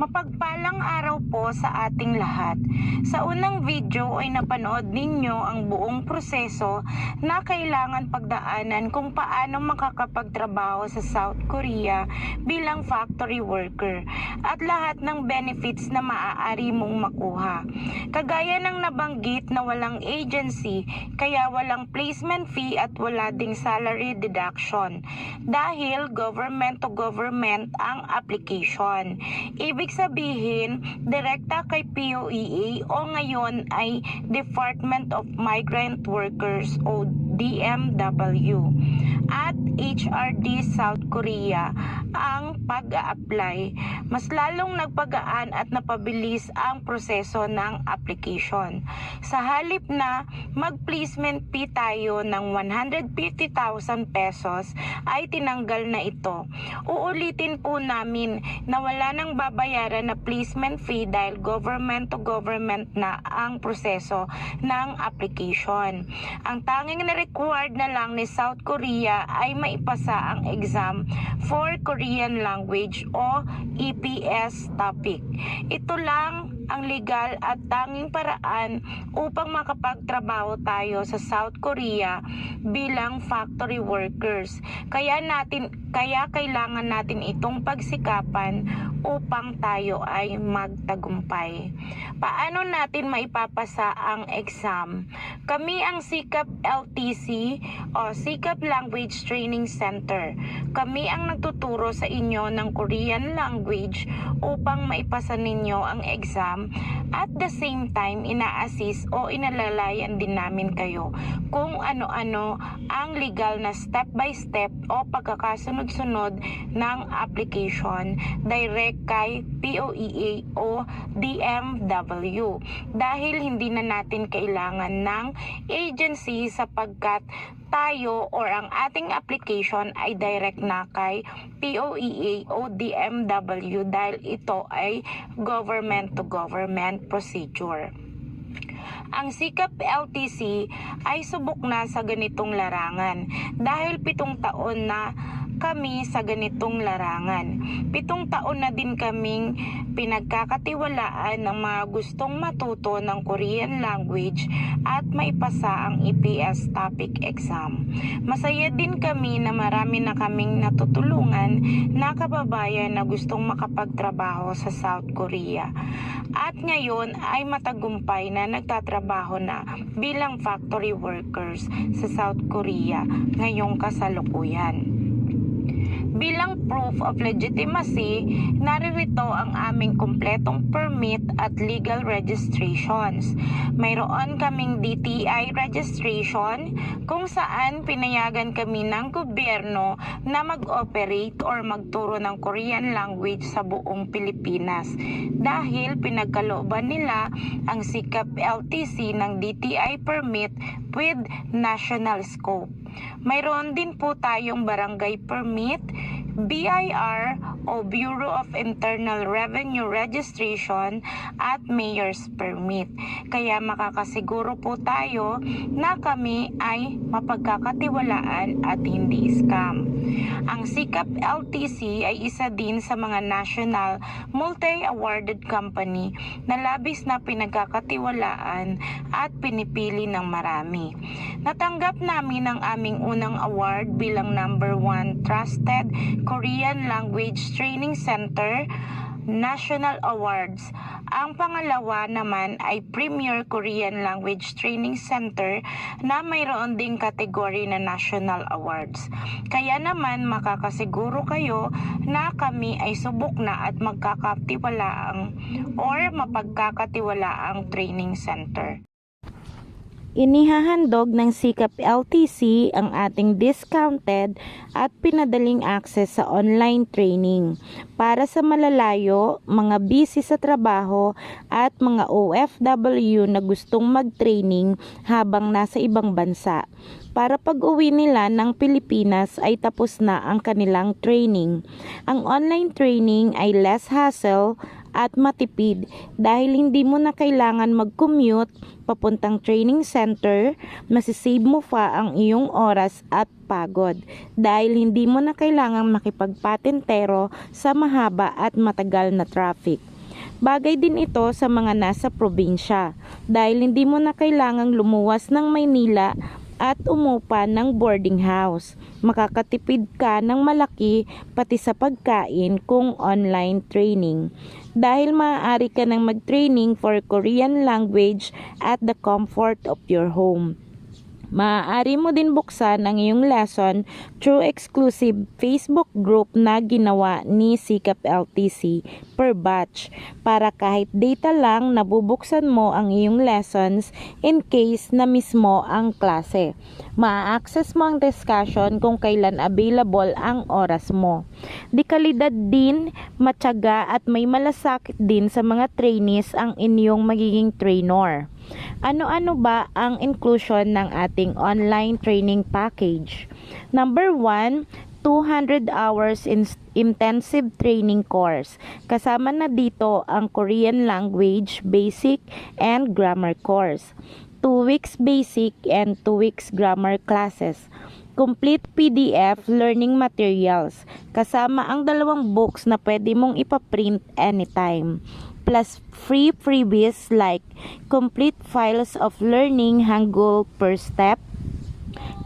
Mapagpalang araw po sa ating lahat. Sa unang video ay napanood ninyo ang buong proseso na kailangan pagdaanan kung paano makakapagtrabaho sa South Korea bilang factory worker at lahat ng benefits na maaari mong makuha. Kagaya ng nabanggit na walang agency, kaya walang placement fee at wala ding salary deduction dahil government to government ang application. Ibig sabihin, direkta kay POEA o ngayon ay Department of Migrant Workers o DMW at HRD South Korea ang pag-a-apply. Mas lalong nagpagaan at napabilis ang proseso ng application. Sa halip na mag-placement fee tayo ng 150,000 pesos ay tinanggal na ito. Uulitin po namin na wala nang babayaran na placement fee dahil government to government na ang proseso ng application. Ang tanging na required na lang ni South Korea ay maipasa ang exam for Korean language o EPS topic. Ito lang ang legal at tanging paraan upang makapagtrabaho tayo sa South Korea bilang factory workers. Kaya kailangan natin itong pagsikapan upang tayo ay magtagumpay. Paano natin maipapasa ang exam? Kami ang Sikap LTC o Sikap Language Training Center. Kami ang nagtuturo sa inyo ng Korean language upang maipasa ninyo ang exam. At the same time, ina-assist o inalalayan din namin kayo kung ano-ano ang legal na step by step o pagkakasunod-sunod ng application direct kay POEA o DMW dahil hindi na natin kailangan ng agency sapagkat tayo or ang ating application ay direct na kay POEA o DMW dahil ito ay government to government procedure. Ang Sikap LTC ay subok na sa ganitong larangan dahil 7 taon na kami sa ganitong larangan. 7 taon na din kaming pinagkakatiwalaan ng mga gustong matuto ng Korean language at maipasa ang EPS topic exam. Masaya din kami na marami na kaming natutulungan na kababayan na gustong makapagtrabaho sa South Korea. At ngayon ay matagumpay na nagtatrabaho na bilang factory workers sa South Korea ngayong kasalukuyan. Bilang proof of legitimacy, naririto ang aming kumpletong permit at legal registrations. Mayroon kaming DTI registration kung saan pinayagan kami ng gobyerno na mag-operate or magturo ng Korean language sa buong Pilipinas dahil pinagkalooban nila ang Sikap LTC ng DTI permit with national scope. Mayroon din po tayong barangay permit, BIR o Bureau of Internal Revenue Registration at Mayor's Permit. Kaya makakasiguro po tayo na kami ay mapagkakatiwalaan at hindi scam. Ang Sikap LTC ay isa din sa mga national multi-awarded company na labis na pinagkakatiwalaan at pinipili ng marami. Natanggap namin ang aming unang award bilang number 1 Trusted Korean Language Training Center National Awards. Ang pangalawa naman ay Premier Korean Language Training Center na mayroon ding kategory na National Awards. Kaya naman makakasiguro kayo na kami ay subok na at magkakatiwalaang or mapagkakatiwalaang training center. Inihahandog ng Sikap LTC ang ating discounted at pinadaling access sa online training para sa malalayo, mga busy sa trabaho at mga OFW na gustong mag-training habang nasa ibang bansa. Para pag-uwi nila ng Pilipinas ay tapos na ang kanilang training. Ang online training ay less hassle at matipid dahil hindi mo na kailangan mag-commute papuntang training center, masisave mo pa ang iyong oras at pagod dahil hindi mo na kailangang makipagpatentero sa mahaba at matagal na traffic. Bagay din ito sa mga nasa probinsya dahil hindi mo na kailangang lumuwas ng Maynila at umupa ng boarding house. Makakatipid ka ng malaki pati sa pagkain kung online training. Dahil maaari ka nang mag-training for Korean language at the comfort of your home. Maaari mo din buksan ang iyong lesson through exclusive Facebook group na ginawa ni Sikap LTC per batch para kahit data lang nabubuksan mo ang iyong lessons in case na mismo ang klase. Ma-access mo ang discussion kung kailan available ang oras mo. Di kalidad din, matyaga at may malasakit din sa mga trainees ang inyong magiging trainer. Ano-ano ba ang inclusion ng ating online training package? Number 1, 200 hours intensive training course. Kasama na dito ang Korean language, basic, and grammar course. 2 weeks basic and 2 weeks grammar classes. Complete PDF learning materials. Kasama ang 2 books na pwede mong ipaprint anytime. Plus free freebies like complete files of learning Hangul per step,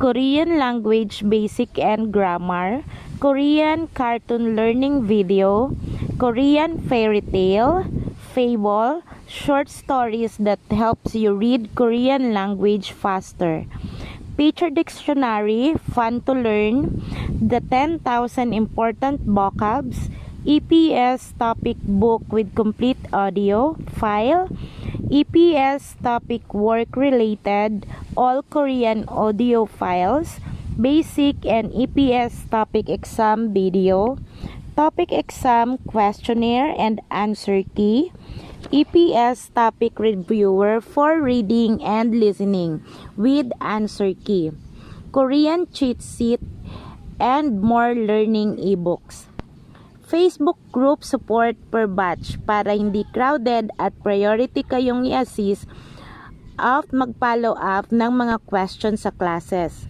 Korean language basic and grammar, Korean cartoon learning video, Korean fairy tale, fable, short stories that helps you read Korean language faster. Picture dictionary, fun to learn, the 10,000 important vocabs, EPS topic book with complete audio file, EPS topic work related, all Korean audio files, basic and EPS topic exam video, topic exam questionnaire and answer key, EPS topic reviewer for reading and listening with answer key, Korean cheat sheet, and more learning ebooks. Facebook group support per batch para hindi crowded at priority kayong i-assist at mag-follow up ng mga questions sa classes.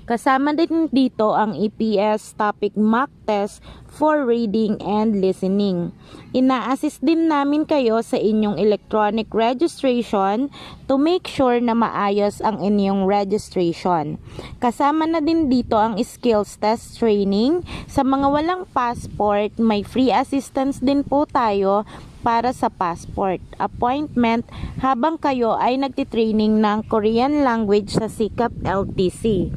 Kasama din dito ang EPS topic mock test for reading and listening. Ina-assist din namin kayo sa inyong electronic registration to make sure na maayos ang inyong registration. Kasama na din dito ang skills test training. Sa mga walang passport, may free assistance din po tayo para sa passport appointment habang kayo ay nagtitraining ng Korean language sa Sikap LTC.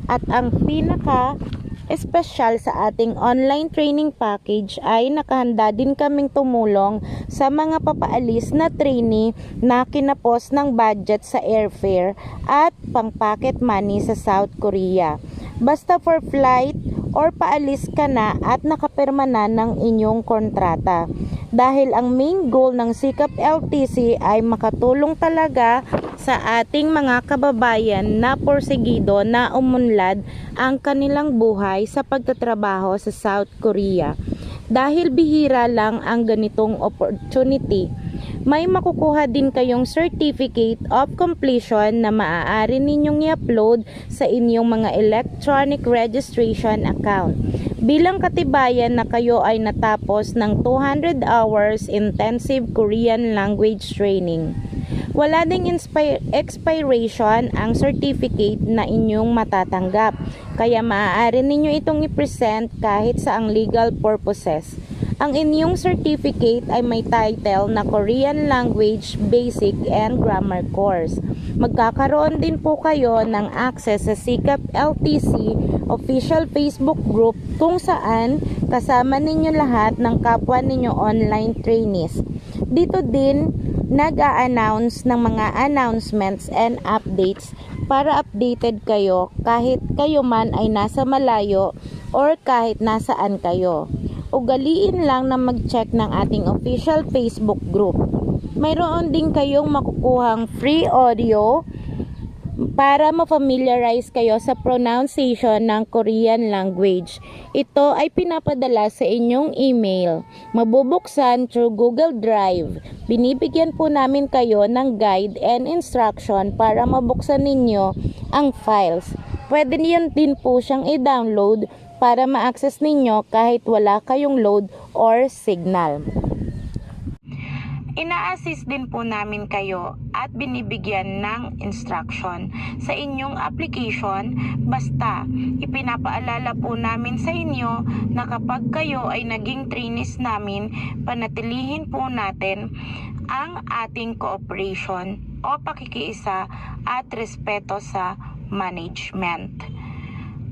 At ang pinaka-espesyal sa ating online training package ay nakahanda din kaming tumulong sa mga papaalis na trainee na kinapos ng budget sa airfare at pang-pocket money sa South Korea. Basta for flight or paalis ka na at nakapirma na ng inyong kontrata. Dahil ang main goal ng Sikap LTC ay makatulong talaga sa ating mga kababayan na porsigido na umunlad ang kanilang buhay sa pagtatrabaho sa South Korea. Dahil bihira lang ang ganitong opportunity, may makukuha din kayong certificate of completion na maaari ninyong i-upload sa inyong mga electronic registration account. Bilang katibayan na kayo ay natapos ng 200 hours intensive Korean language training. Wala ding expiration ang certificate na inyong matatanggap, kaya maaari ninyo itong i-present kahit sa ang legal purposes. Ang inyong certificate ay may title na Korean Language Basic and Grammar Course. Magkakaroon din po kayo ng access sa Sikap LTC official Facebook group kung saan kasama ninyo lahat ng kapwa ninyo online trainees. Dito din nag-a-announce ng mga announcements and updates para updated kayo kahit kayo man ay nasa malayo or kahit nasaan kayo. Ugaliin lang na mag-check ng ating official Facebook group. Mayroon din kayong makukuhang free audio para ma-familiarize kayo sa pronunciation ng Korean language. Ito ay pinapadala sa inyong email. Mabubuksan through Google Drive. Binibigyan po namin kayo ng guide and instruction para mabuksan ninyo ang files. Pwede niyo din po siyang i-download para ma-access ninyo kahit wala kayong load or signal. Ina-assist din po namin kayo at binibigyan ng instruction sa inyong application, basta ipinapaalala po namin sa inyo na kapag kayo ay naging trainees namin, panatilihin po natin ang ating cooperation o pakikiisa at respeto sa management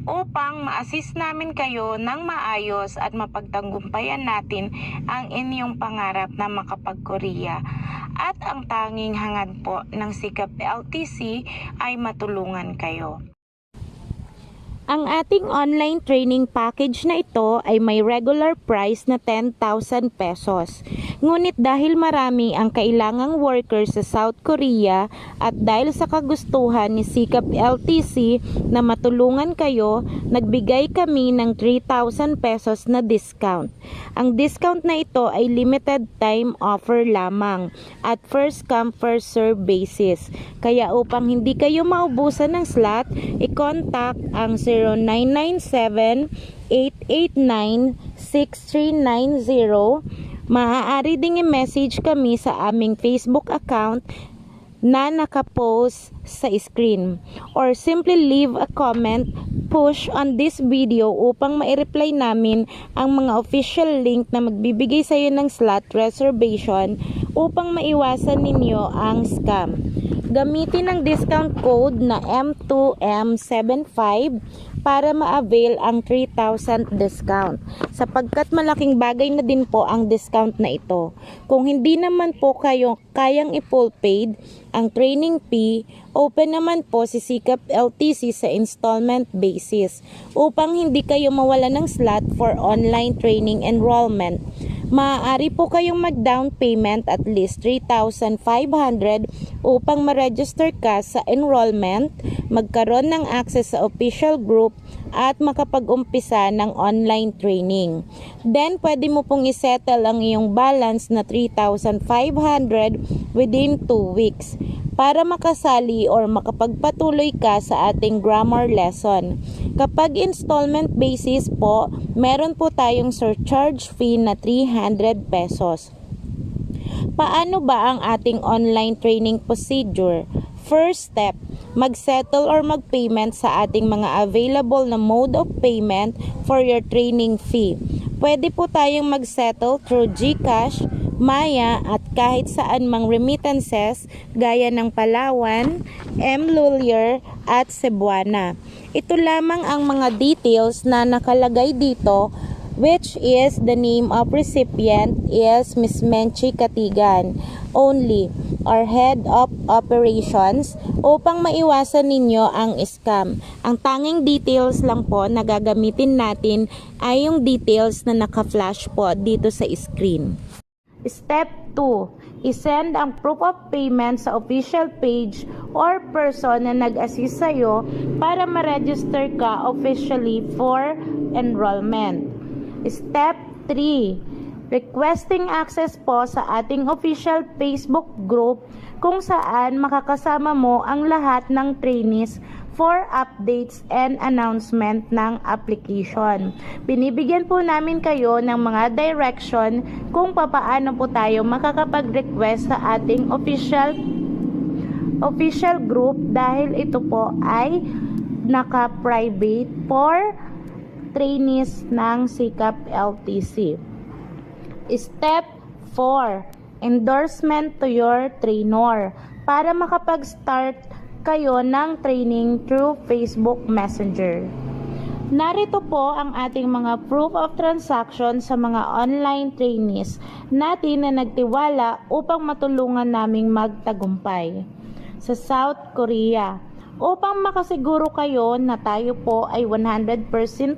upang ma-assist namin kayo ng maayos at mapagtagumpayan natin ang inyong pangarap na makapag-Korea. At ang tanging hangad po ng Sikap LTC ay matulungan kayo. Ang ating online training package na ito ay may regular price na 10,000 pesos. Ngunit dahil marami ang kailangang workers sa South Korea at dahil sa kagustuhan ni Sikap LTC na matulungan kayo, nagbigay kami ng 3,000 pesos na discount. Ang discount na ito ay limited time offer lamang at first come first serve basis. Kaya upang hindi kayo maubusan ng slot, i-contact ang 0997-889-6390. Maaari ding i-message kami sa aming Facebook account na nakapost sa screen or simply leave a comment push on this video upang ma-reply namin ang mga official link na magbibigay sa iyo ng slot reservation upang maiwasan ninyo ang scam. Gamitin ang discount code na M2M75 para ma-avail ang 3,000 discount sapagkat malaking bagay na din po ang discount na ito. Kung hindi naman po kayo kayang i-full paid ang training fee, open naman po si Sikap LTC sa installment basis upang hindi kayo mawala ng slot for online training enrollment. Maaari po kayong mag-down payment at least 3,500 upang ma-register ka sa enrollment, magkaroon ng access sa official group at makapag-umpisa ng online training. Then, pwede mo pong isettle ang iyong balance na 3,500 within 2 weeks para makasali or makapagpatuloy ka sa ating grammar lesson. Kapag installment basis po, meron po tayong surcharge fee na 300 pesos. Paano ba ang ating online training procedure? First step, mag-settle or mag-payment sa ating mga available na mode of payment for your training fee. Pwede po tayong mag-settle through GCash, Maya at kahit saan mang remittances gaya ng Palawan, Mlulier at Cebuana. Ito lamang ang mga details na nakalagay dito, which is the name of recipient is Miss Menchi Katigan only, or head of operations, upang maiwasan ninyo ang scam. Ang tanging details lang po na gagamitin natin ay yung details na naka-flash po dito sa screen. Step 2. I-send ang proof of payment sa official page or person na nag-assist sa'yo para ma-register ka officially for enrollment. Step 3. Requesting access po sa ating official Facebook group kung saan makakasama mo ang lahat ng trainees for updates and announcement ng application. Binibigyan po namin kayo ng mga direction kung papaano po tayo makakapag-request sa ating official group dahil ito po ay naka-private for trainees ng Sikap LTC. Step 4. Endorsement to your trainer para makapag-start kayo ng training through Facebook Messenger. Narito po ang ating mga proof of transaction sa mga online trainees natin na nagtiwala upang matulungan naming magtagumpay sa South Korea. Upang makasiguro kayo na tayo po ay 100%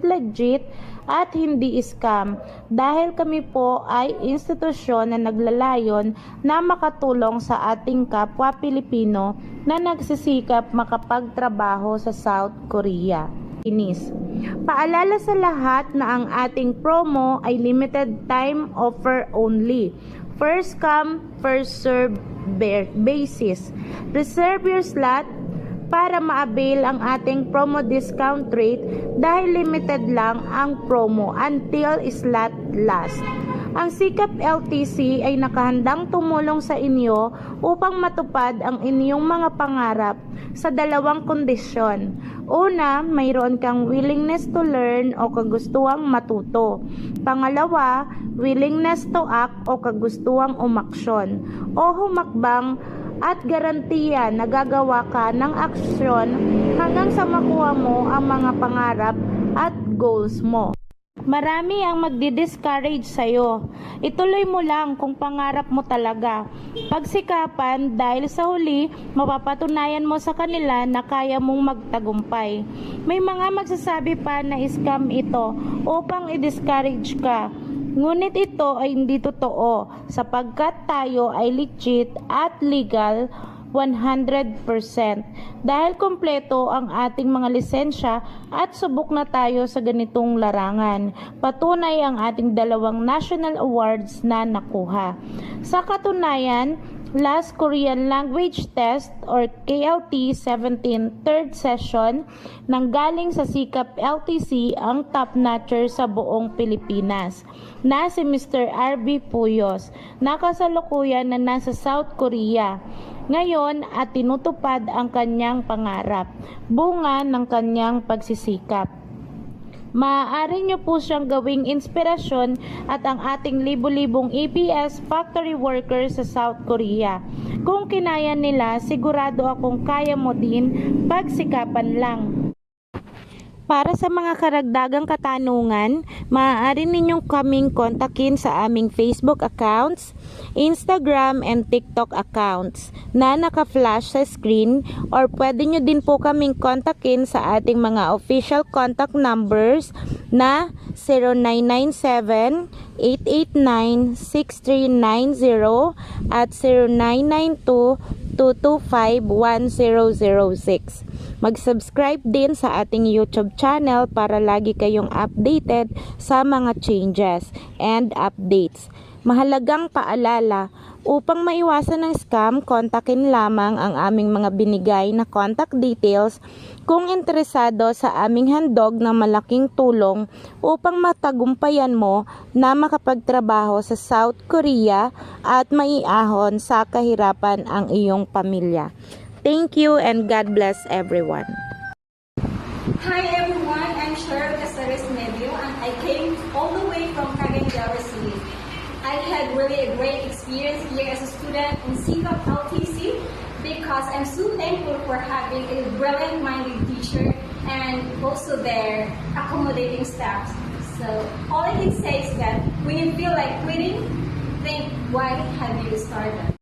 legit at hindi scam dahil kami po ay institusyon na naglalayon na makatulong sa ating kapwa Pilipino na nagsisikap makapagtrabaho sa South Korea. Paalala sa lahat na ang ating promo ay limited time offer only. First come, first serve basis. Reserve your slot para ma-avail ang ating promo discount rate dahil limited lang ang promo until slot last. Ang Sikap LTC ay nakahandang tumulong sa inyo upang matupad ang inyong mga pangarap sa dalawang kondisyon. Una, mayroon kang willingness to learn o kagustuhang matuto. Pangalawa, willingness to act o kagustuhang umaksyon o humakbang at garantiya na gagawa ka ng aksyon hanggang sa makuha mo ang mga pangarap at goals mo. Marami ang magdi-discourage sa'yo. Ituloy mo lang kung pangarap mo talaga. Pagsikapan dahil sa huli, mapapatunayan mo sa kanila na kaya mong magtagumpay. May mga magsasabi pa na scam ito upang i-discourage ka. Ngunit ito ay hindi totoo sapagkat tayo ay legit at legal 100% dahil kompleto ang ating mga lisensya at subok na tayo sa ganitong larangan. Patunay ang ating 2 national awards na nakuha. Sa katunayan, Last Korean Language Test or KLT 17 third session nanggaling sa Sikap LTC ang top notcher sa buong Pilipinas na si Mr. RB Puyos na kasalukuyan na nasa South Korea. Ngayon at tinutupad ang kanyang pangarap, bunga ng kanyang pagsisikap. Maaari nyo po siyang gawing inspirasyon at ang ating libo-libong EPS factory workers sa South Korea. Kung kinaya nila, sigurado akong kaya mo din, pagsikapan lang. Para sa mga karagdagang katanungan, maaari ninyong kaming kontakin sa aming Facebook accounts, Instagram and TikTok accounts na naka-flash sa screen or pwede nyo din po kaming kontakin sa ating mga official contact numbers na 0997-889-6390 at 0992-225-1006. Mag-subscribe din sa ating YouTube channel para lagi kayong updated sa mga changes and updates. Mahalagang paalala, upang maiwasan ng scam, kontakin lamang ang aming mga binigay na contact details kung interesado sa aming handog na malaking tulong upang matagumpayan mo na makapagtrabaho sa South Korea at maiahon sa kahirapan ang iyong pamilya. Thank you and God bless everyone. Hi everyone, I'm Cheryl Casares Medio and I came all the way from Cagayan de Oro City. I had really a great experience here as a student in Sikap LTC because I'm so thankful for having a brilliant-minded teacher and also their accommodating staff. So all I can say is that when you feel like quitting, think why have you started?